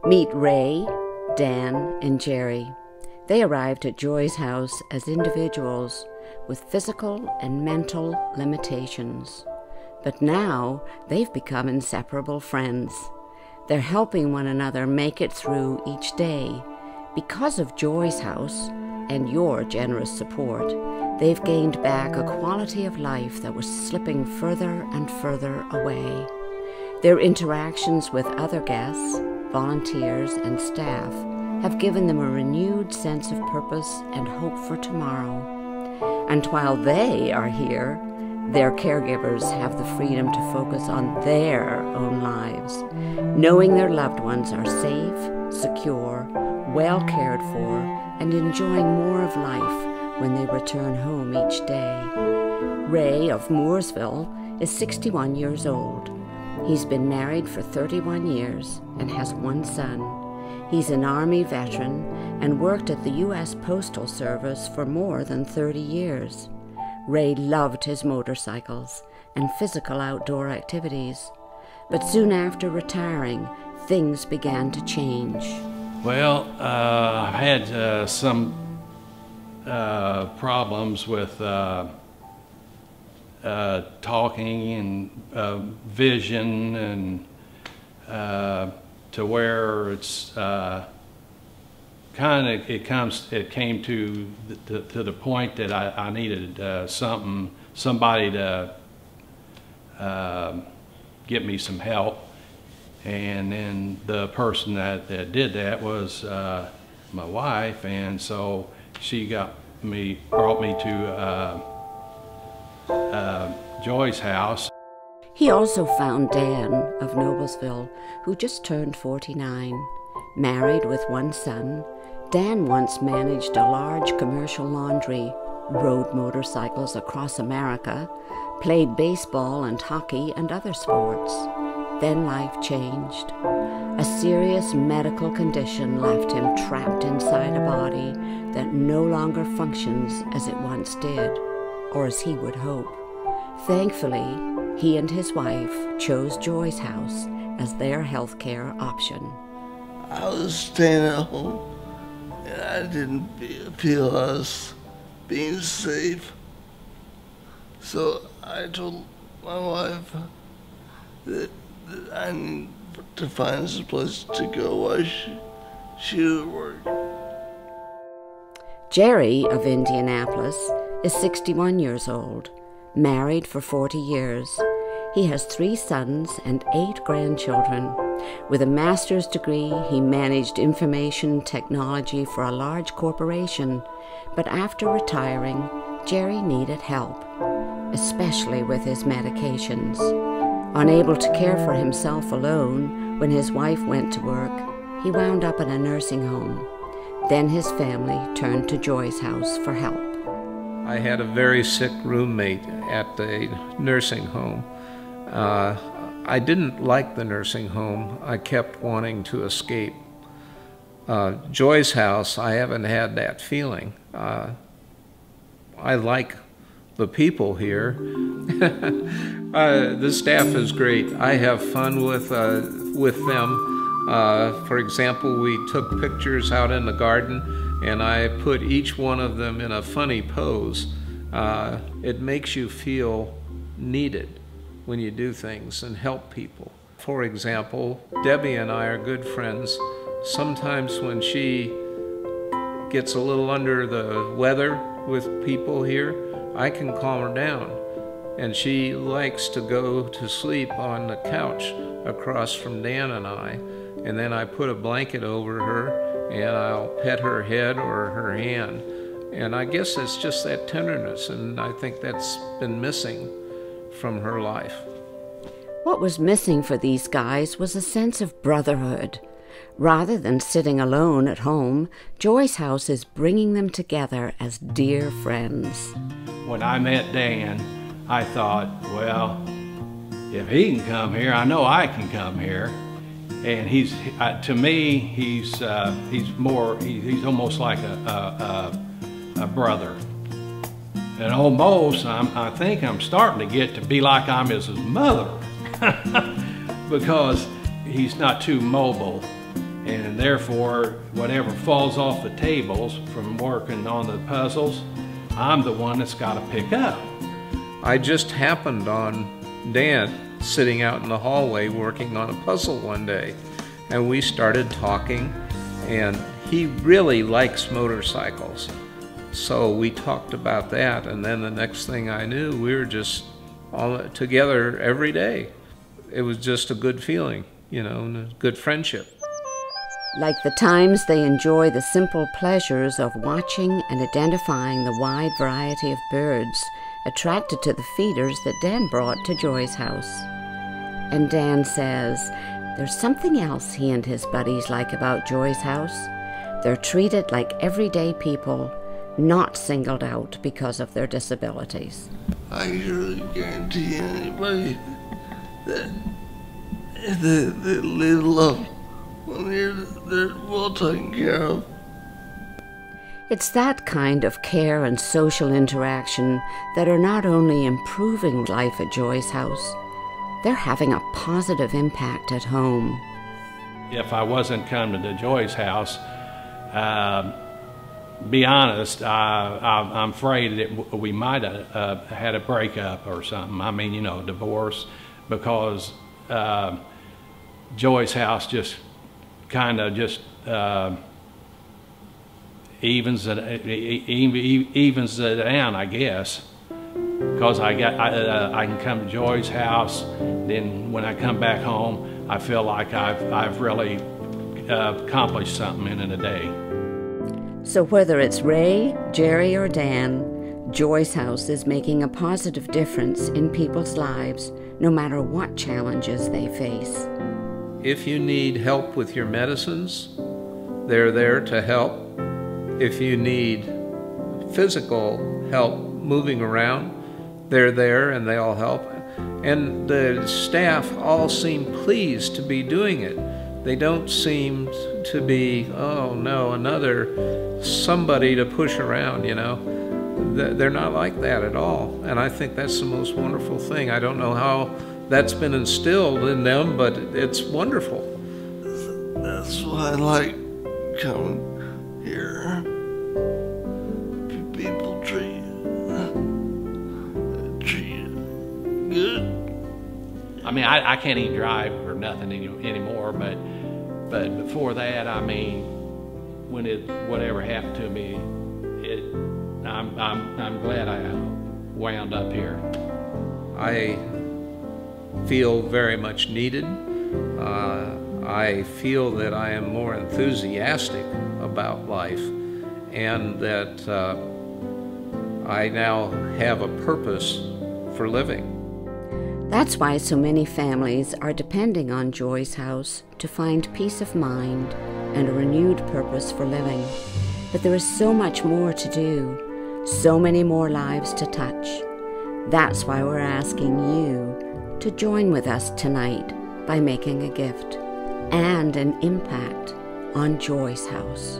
Meet Ray, Dan, and Jerry. They arrived at Joy's house as individuals with physical and mental limitations. But now they've become inseparable friends. They're helping one another make it through each day. Because of Joy's house and your generous support, they've gained back a quality of life that was slipping further and further away. Their interactions with other guests, volunteers, and staff have given them a renewed sense of purpose and hope for tomorrow. And while they are here, their caregivers have the freedom to focus on their own lives, knowing their loved ones are safe, secure, well cared for, and enjoying more of life when they return home each day. Ray of Mooresville is 61 years old. He's been married for 31 years and has one son. He's an Army veteran and worked at the U.S. Postal Service for more than 30 years. Ray loved his motorcycles and physical outdoor activities. But soon after retiring, things began to change. Well, I had some problems with talking and vision, and to where it's it came to the point that I needed somebody to get me some help. And then the person that did that was my wife, and so she brought me to Joy's house. He also found Dan of Noblesville, who just turned 49. Married with one son, Dan once managed a large commercial laundry, rode motorcycles across America, played baseball and hockey and other sports. Then life changed. A serious medical condition left him trapped inside a body that no longer functions as it once did, or as he would hope. Thankfully, he and his wife chose Joy's house as their health care option. I was staying at home, and I didn't feel I was being safe. So I told my wife that I need to find some place to go while she would work. Jerry of Indianapolis is 61 years old, married for 40 years. He has 3 sons and 8 grandchildren. With a master's degree, he managed information technology for a large corporation, but after retiring, Jerry needed help, especially with his medications. Unable to care for himself alone, when his wife went to work, he wound up in a nursing home. Then his family turned to Joy's house for help. I had a very sick roommate at the nursing home. I didn't like the nursing home. I kept wanting to escape. Joy's house, I haven't had that feeling. I like the people here. The staff is great. I have fun with them. For example, we took pictures out in the garden, and I put each one of them in a funny pose. It makes you feel needed when you do things and help people. For example, Debbie and I are good friends. Sometimes when she gets a little under the weather with people here, I can calm her down. And she likes to go to sleep on the couch across from Dan and I. And then I put a blanket over her, and I'll pet her head or her hand. And I guess it's just that tenderness, and I think that's been missing from her life. What was missing for these guys was a sense of brotherhood. Rather than sitting alone at home, Joy's house is bringing them together as dear friends. When I met Dan, I thought, well, if he can come here, I know I can come here. And he's, to me, he's almost like a brother. And almost, I think I'm starting to get to be like I'm his mother, because he's not too mobile. and therefore whatever falls off the tables from working on the puzzles, I'm the one that's got to pick up. I just happened on Dan sitting out in the hallway working on a puzzle one day, and we started talking, and he really likes motorcycles. So we talked about that, and then the next thing I knew, we were just all together every day. It was just a good feeling, you know, and a good friendship. Like the times they enjoy the simple pleasures of watching and identifying the wide variety of birds attracted to the feeders that Dan brought to Joy's house. And Dan says there's something else he and his buddies like about Joy's house. They're treated like everyday people, not singled out because of their disabilities. I can really guarantee anybody that they love when they're well taken care of. It's that kind of care and social interaction that are not only improving life at Joy's house, they're having a positive impact at home. If I wasn't coming to Joy's house, be honest, I'm afraid that we might have had a breakup or something. I mean, you know, divorce, because Joy's house just kind of just evens it down, I guess, because I can come to Joy's house. Then when I come back home, I feel like I've really accomplished something in a day. So whether it's Ray, Jerry, or Dan, Joy's house is making a positive difference in people's lives, no matter what challenges they face. If you need help with your medicines, they're there to help. If you need physical help moving around, they're there and they'll help. And the staff all seem pleased to be doing it. They don't seem to be, oh no, another somebody to push around, you know. They're not like that at all. And I think that's the most wonderful thing. I don't know how that's been instilled in them, but it's wonderful. That's why I like coming here. People treat you good. I mean, I can't even drive or nothing anymore, but before that, I mean, when whatever happened to me, I'm glad I wound up here. I feel very much needed. I feel that I am more enthusiastic about life, and that I now have a purpose for living. That's why so many families are depending on Joy's house to find peace of mind and a renewed purpose for living. But there is so much more to do, so many more lives to touch. That's why we're asking you to join with us tonight by making a gift and an impact on Joy's house.